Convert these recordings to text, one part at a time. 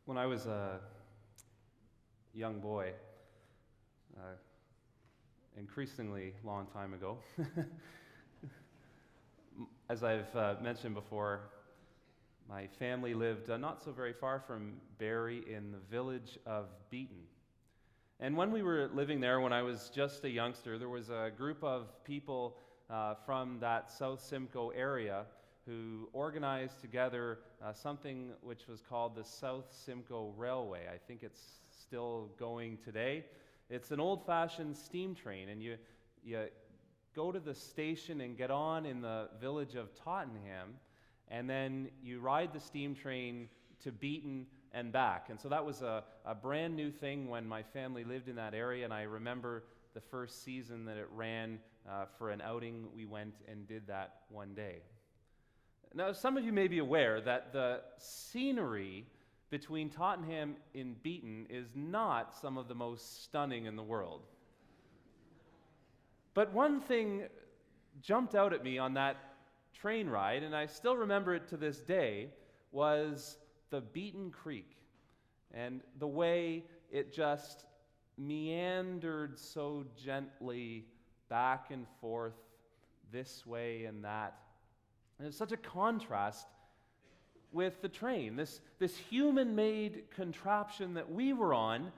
When I was a young boy, increasingly long time ago, as I've mentioned before, my family lived not so very far from Barrie in the village of Beaton. And when we were living there, when I was just a youngster, there was a group of people from that South Simcoe area who organized together something which was called the South Simcoe Railway. I think it's still going today. It's an old-fashioned steam train, and you go to the station and get on in the village of Tottenham, and then you ride the steam train to Beaton and back. And so that was a brand new thing when my family lived in that area, and I remember the first season that it ran for an outing. We went and did that one day. Now, some of you may be aware that the scenery between Tottenham and Beaton is not some of the most stunning in the world. But one thing jumped out at me on that train ride, and I still remember it to this day, was the Beaton Creek and the way it just meandered so gently back and forth this way and that. And it's such a contrast with the train. This human-made contraption that we were on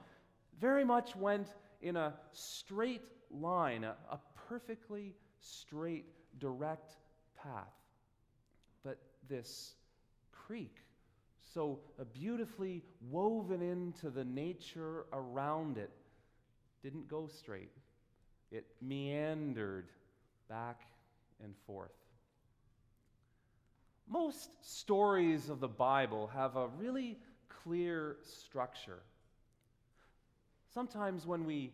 very much went in a straight line, a perfectly straight, direct path. But this creek, so beautifully woven into the nature around it, didn't go straight. It meandered back and forth. Most stories of the Bible have a really clear structure. Sometimes when we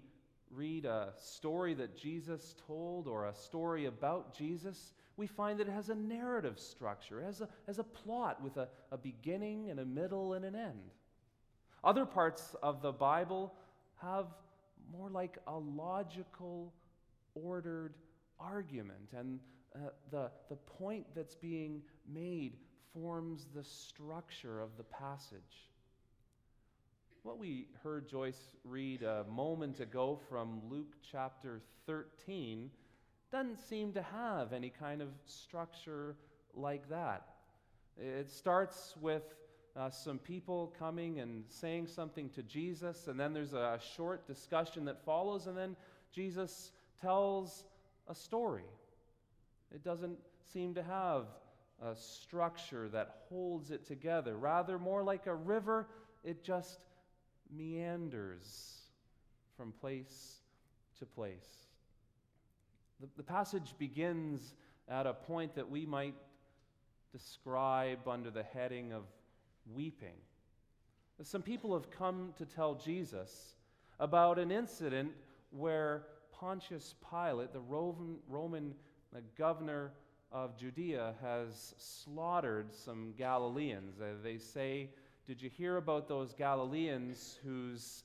read a story that Jesus told or a story about Jesus, we find that it has a narrative structure, it has a plot with a beginning and a middle and an end. Other parts of the Bible have more like a logical, ordered argument, and the point that's being made forms the structure of the passage. What we heard Joyce read a moment ago from Luke chapter 13 doesn't seem to have any kind of structure like that. It starts with some people coming and saying something to Jesus, and then there's a short discussion that follows, and then Jesus tells a story. It doesn't seem to have a structure that holds it together. Rather, more like a river, it just meanders from place to place. The passage begins at a point that we might describe under the heading of weeping. Some people have come to tell Jesus about an incident where Pontius Pilate, the Roman governor of Judea, has slaughtered some Galileans. They say, "Did you hear about those Galileans whose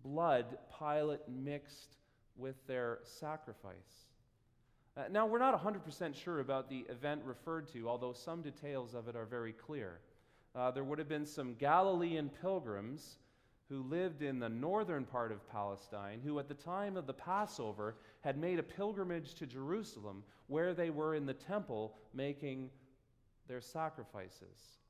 blood Pilate mixed with their sacrifice?" Now, we're not 100% sure about the event referred to, although some details of it are very clear. There would have been some Galilean pilgrims who lived in the northern part of Palestine, who at the time of the Passover had made a pilgrimage to Jerusalem, where they were in the temple making their sacrifices.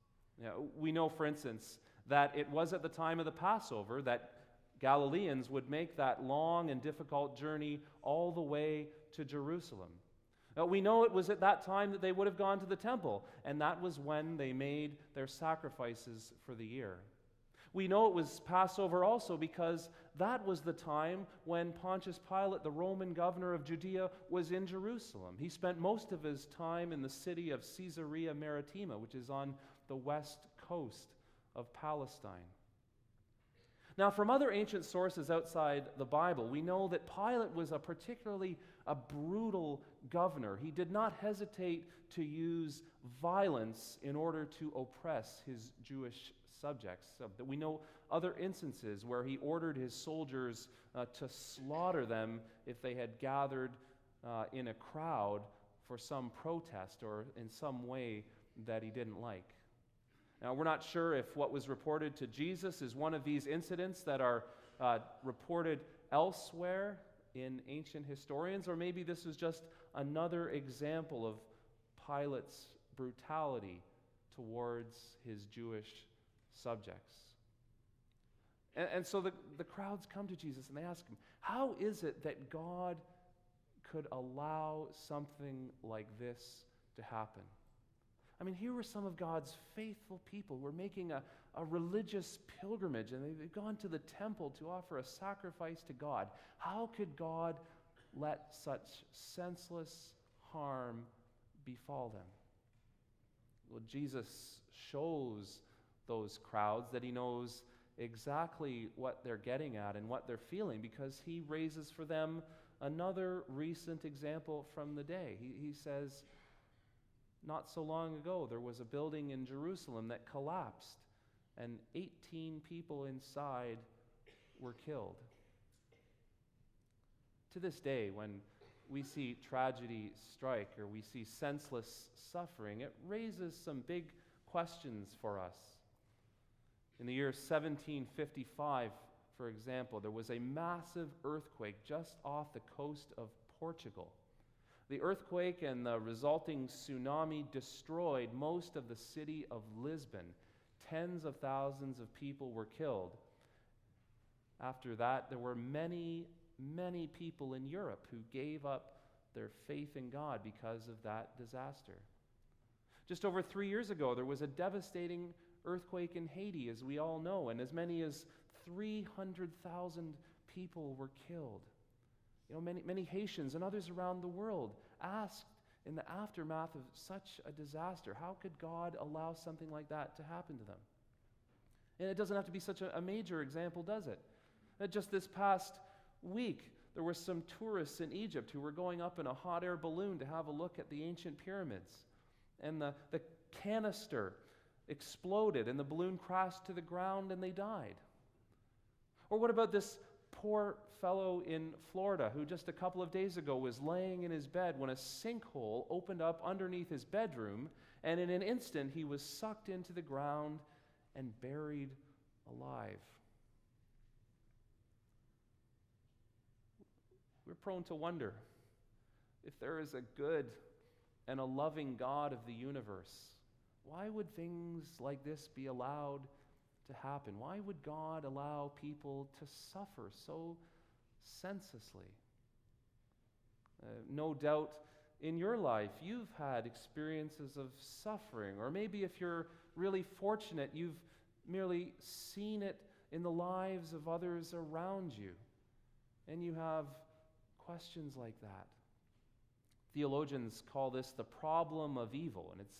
Now, we know, for instance, that it was at the time of the Passover that Galileans would make that long and difficult journey all the way to Jerusalem. We know it was at that time that they would have gone to the temple, and that was when they made their sacrifices for the year. We know it was Passover also because that was the time when Pontius Pilate, the Roman governor of Judea, was in Jerusalem. He spent most of his time in the city of Caesarea Maritima, which is on the west coast of Palestine. Now, from other ancient sources outside the Bible, we know that Pilate was a particularly brutal governor. He did not hesitate to use violence in order to oppress his Jewish subjects. We know other instances where he ordered his soldiers to slaughter them if they had gathered in a crowd for some protest or in some way that he didn't like. Now, we're not sure if what was reported to Jesus is one of these incidents that are reported elsewhere in ancient historians, or maybe this was just another example of Pilate's brutality towards his Jewish subjects. And so the crowds come to Jesus and they ask him, how is it that God could allow something like this to happen? I mean, here were some of God's faithful people who were making a religious pilgrimage, and they've gone to the temple to offer a sacrifice to God. How could God let such senseless harm befall them? Well, Jesus shows those crowds that he knows exactly what they're getting at and what they're feeling, because he raises for them another recent example from the day. He says, not so long ago, there was a building in Jerusalem that collapsed, and 18 people inside were killed. To this day, when we see tragedy strike or we see senseless suffering, it raises some big questions for us. In the year 1755, for example, there was a massive earthquake just off the coast of Portugal. The earthquake and the resulting tsunami destroyed most of the city of Lisbon. Tens of thousands of people were killed. After that, there were many, many people in Europe who gave up their faith in God because of that disaster. Just over 3 years ago, there was a devastating earthquake in Haiti, as we all know, and as many as 300,000 people were killed. You know, many Haitians and others around the world asked in the aftermath of such a disaster, how could God allow something like that to happen to them? And it doesn't have to be such a major example, does it? Just this past week, there were some tourists in Egypt who were going up in a hot air balloon to have a look at the ancient pyramids. And the canister exploded and the balloon crashed to the ground and they died. Or what about this poor fellow in Florida who just a couple of days ago was laying in his bed when a sinkhole opened up underneath his bedroom, and in an instant he was sucked into the ground and buried alive. We're prone to wonder if there is a good and a loving God of the universe, why would things like this be allowed to happen? Why would God allow people to suffer so senselessly? No doubt in your life you've had experiences of suffering, or maybe if you're really fortunate, you've merely seen it in the lives of others around you, and you have questions like that. Theologians call this the problem of evil, and it's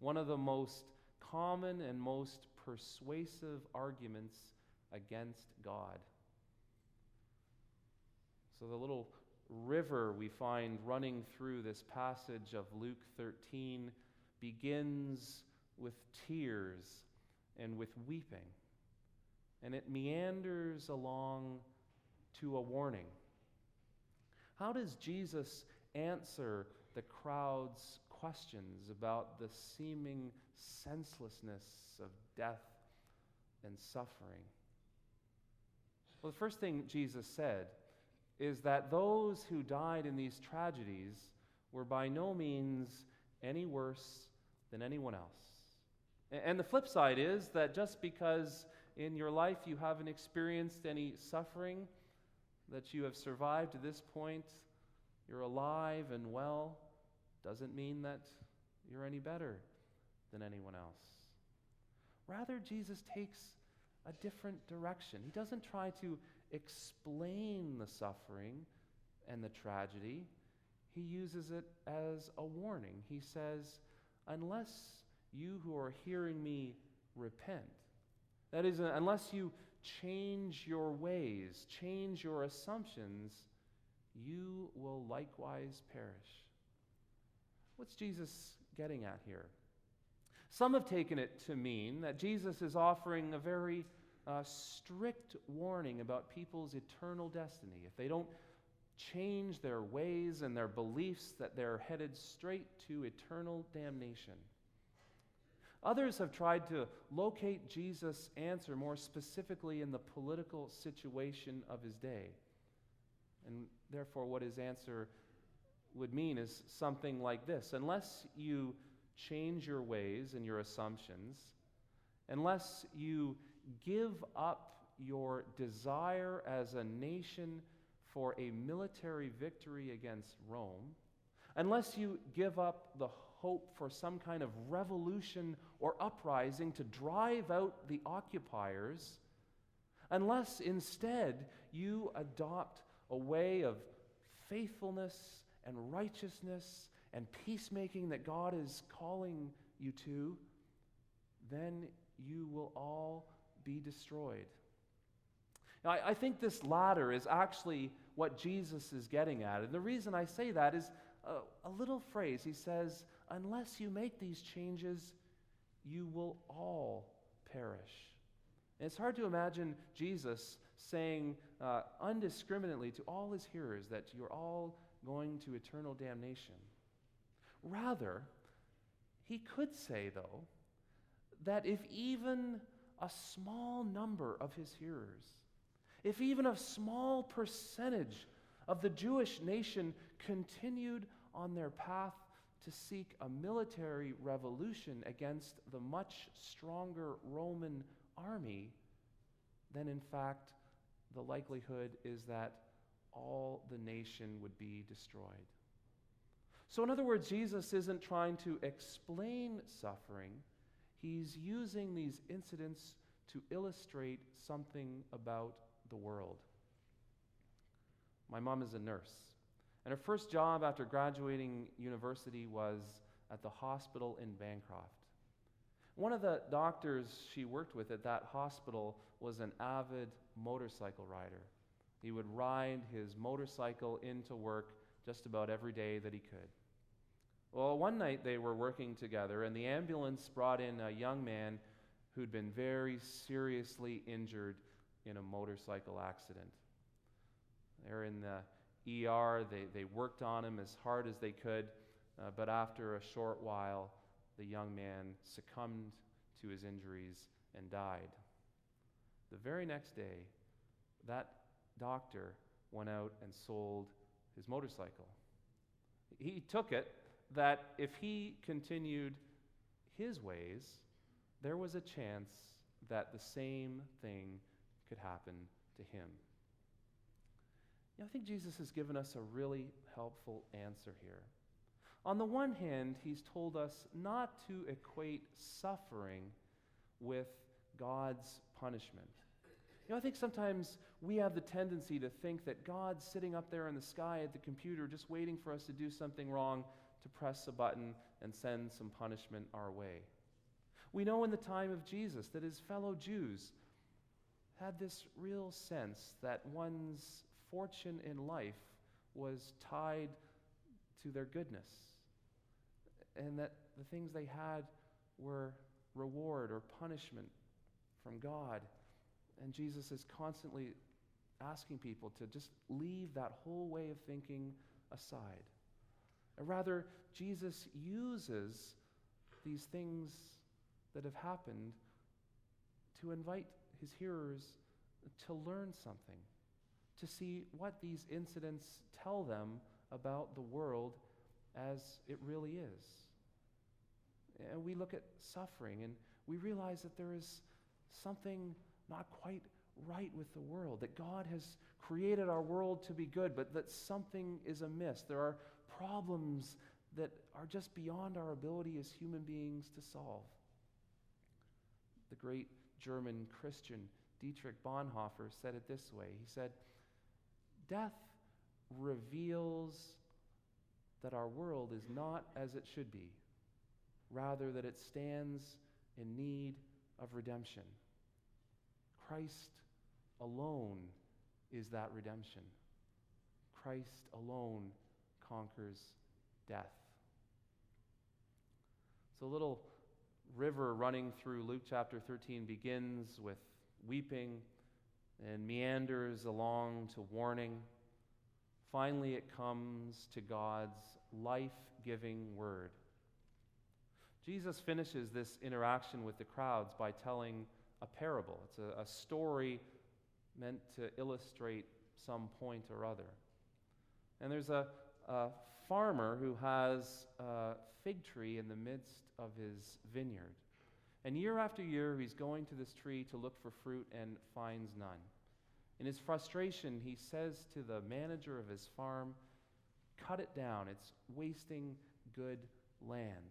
one of the most common and most persuasive arguments against God. So the little river we find running through this passage of Luke 13 begins with tears and with weeping, and it meanders along to a warning. How does Jesus answer the crowd's questions about the seeming senselessness of death and suffering? Well, the first thing Jesus said is that those who died in these tragedies were by no means any worse than anyone else. And the flip side is that just because in your life you haven't experienced any suffering, that you have survived to this point, you're alive and well, doesn't mean that you're any better than anyone else. Rather, Jesus takes a different direction. He doesn't try to explain the suffering and the tragedy. He uses it as a warning. He says, unless you who are hearing me repent, that is, unless you change your ways, change your assumptions, you will likewise perish. What's Jesus getting at here? Some have taken it to mean that Jesus is offering a very strict warning about people's eternal destiny. If they don't change their ways and their beliefs, that they're headed straight to eternal damnation. Others have tried to locate Jesus' answer more specifically in the political situation of his day. And therefore, what his answer would mean is something like this: unless you change your ways and your assumptions, unless you give up your desire as a nation for a military victory against Rome, unless you give up the hope for some kind of revolution or uprising to drive out the occupiers, unless instead you adopt a way of faithfulness and righteousness and peacemaking that God is calling you to, then you will all be destroyed. Now, I think this latter is actually what Jesus is getting at. And the reason I say that is a little phrase. He says, unless you make these changes, you will all perish. And it's hard to imagine Jesus saying indiscriminately to all his hearers that you're all going to eternal damnation. Rather, he could say, though, that if even a small number of his hearers, if even a small percentage of the Jewish nation continued on their path to seek a military revolution against the much stronger Roman army, then in fact the likelihood is that all the nation would be destroyed. So in other words, Jesus isn't trying to explain suffering. He's using these incidents to illustrate something about the world. My mom is a nurse, and her first job after graduating university was at the hospital in Bancroft. One of the doctors she worked with at that hospital was an avid motorcycle rider. He would ride his motorcycle into work just about every day that he could. Well, one night they were working together, and the ambulance brought in a young man who'd been very seriously injured in a motorcycle accident. They're in the ER. They worked on him as hard as they could, but after a short while, the young man succumbed to his injuries and died. The very next day, that doctor went out and sold his motorcycle. He took it that if he continued his ways, there was a chance that the same thing could happen to him. I think Jesus has given us a really helpful answer here. On the one hand, he's told us not to equate suffering with God's punishment. I think sometimes we have the tendency to think that God's sitting up there in the sky at the computer just waiting for us to do something wrong to press a button and send some punishment our way. We know in the time of Jesus that his fellow Jews had this real sense that one's fortune in life was tied to their goodness, and that the things they had were reward or punishment from God. And Jesus is constantly asking people to just leave that whole way of thinking aside. And rather, Jesus uses these things that have happened to invite his hearers to learn something, to see what these incidents tell them about the world as it really is. And we look at suffering and we realize that there is something not quite right with the world, that God has created our world to be good, but that something is amiss. There are problems that are just beyond our ability as human beings to solve. The great German Christian Dietrich Bonhoeffer said it this way. He said, "Death reveals that our world is not as it should be, rather that it stands in need of redemption. Christ alone is that redemption. Christ alone conquers death." So a little river running through Luke chapter 13 begins with weeping and meanders along to warning. Finally, it comes to God's life-giving word. Jesus finishes this interaction with the crowds by telling a parable. It's a story meant to illustrate some point or other. And there's a farmer who has a fig tree in the midst of his vineyard. And year after year, he's going to this tree to look for fruit and finds none. In his frustration, he says to the manager of his farm, "Cut it down. It's wasting good land."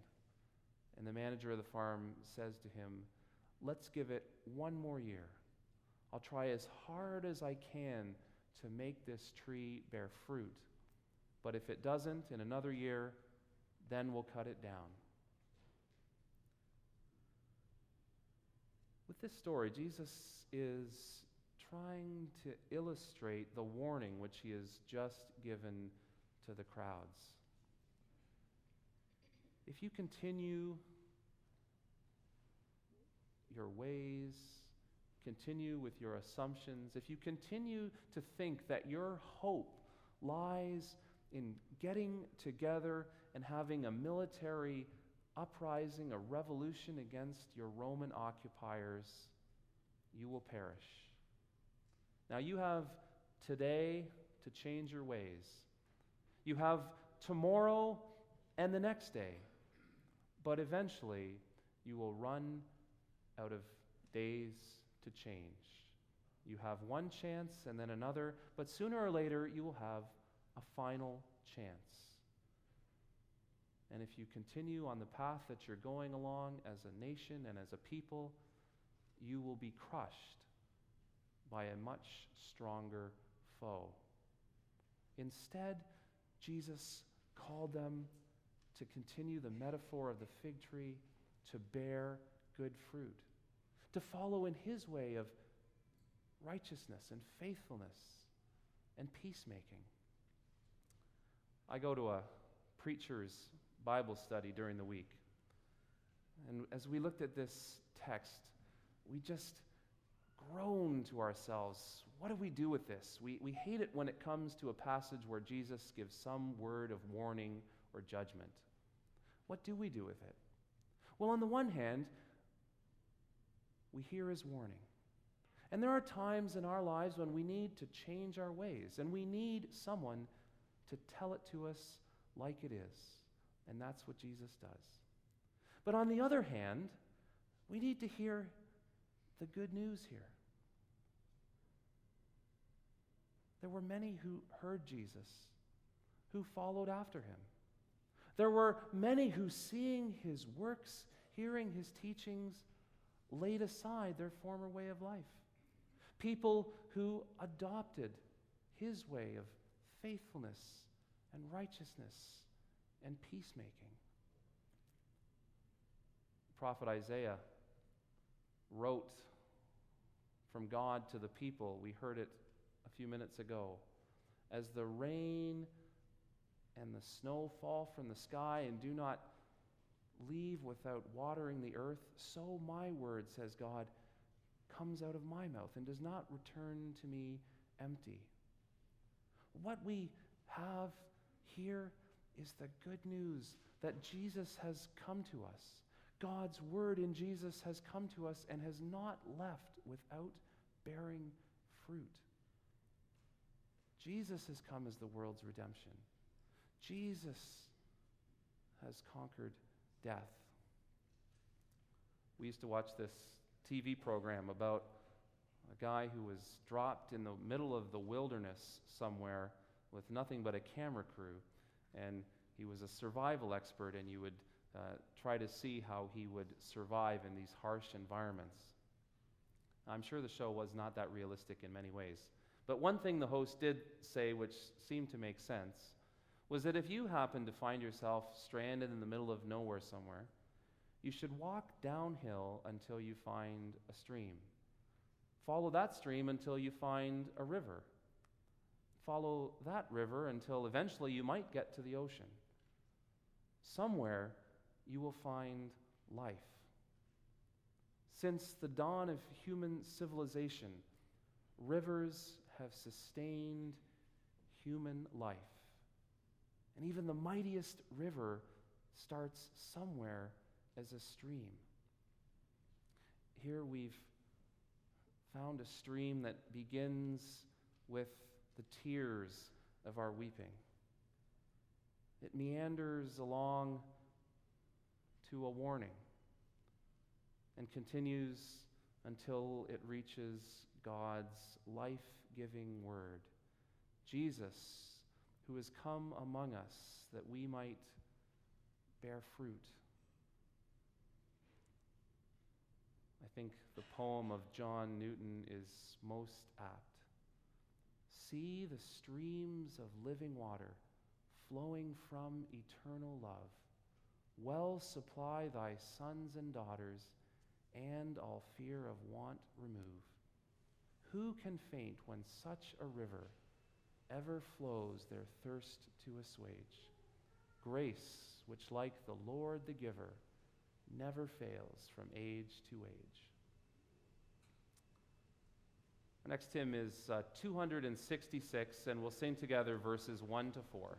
And the manager of the farm says to him, "Let's give it one more year. I'll try as hard as I can to make this tree bear fruit. But if it doesn't, in another year, then we'll cut it down." With this story, Jesus is trying to illustrate the warning which he has just given to the crowds. If you continue your ways, continue with your assumptions, if you continue to think that your hope lies in getting together and having a military uprising, a revolution against your Roman occupiers, you will perish. Now you have today to change your ways. You have tomorrow and the next day. But eventually, you will run out of days to change. You have one chance and then another, but sooner or later, you will have a final chance. And if you continue on the path that you're going along as a nation and as a people, you will be crushed by a much stronger foe. Instead, Jesus called them to continue the metaphor of the fig tree, to bear good fruit, to follow in his way of righteousness and faithfulness and peacemaking. I go to a preacher's Bible study during the week. And as we looked at this text, we just groaned to ourselves, what do we do with this? We hate it when it comes to a passage where Jesus gives some word of warning or judgment. What do we do with it? Well, on the one hand, we hear his warning. And there are times in our lives when we need to change our ways, and we need someone to tell it to us like it is. And that's what Jesus does. But on the other hand, we need to hear the good news here. There were many who heard Jesus, who followed after him. There were many who, seeing his works, hearing his teachings, laid aside their former way of life. People who adopted his way of faithfulness and righteousness and peacemaking. The prophet Isaiah wrote from God to the people. We heard it a few minutes ago. As the rain and the snow fall from the sky and do not leave without watering the earth, so my word, says God, comes out of my mouth and does not return to me empty. What we have here is the good news that Jesus has come to us. God's word in Jesus has come to us and has not left without bearing fruit. Jesus has come as the world's redemption. Jesus has conquered death. We used to watch this TV program about a guy who was dropped in the middle of the wilderness somewhere with nothing but a camera crew, and he was a survival expert, and you would try to see how he would survive in these harsh environments. I'm sure the show was not that realistic in many ways, but one thing the host did say, which seemed to make sense, was that if you happen to find yourself stranded in the middle of nowhere somewhere, you should walk downhill until you find a stream. Follow that stream until you find a river. Follow that river until eventually you might get to the ocean. Somewhere you will find life. Since the dawn of human civilization, rivers have sustained human life. And even the mightiest river starts somewhere as a stream. Here we've found a stream that begins with the tears of our weeping. It meanders along to a warning and continues until it reaches God's life-giving word, Jesus, who has come among us that we might bear fruit. I think the poem of John Newton is most apt. See the streams of living water flowing from eternal love. Well supply thy sons and daughters, and all fear of want remove. Who can faint when such a river ever flows their thirst to assuage? Grace, which like the Lord the giver, never fails from age to age. Our next hymn is 266, and we'll sing together verses 1 to 4.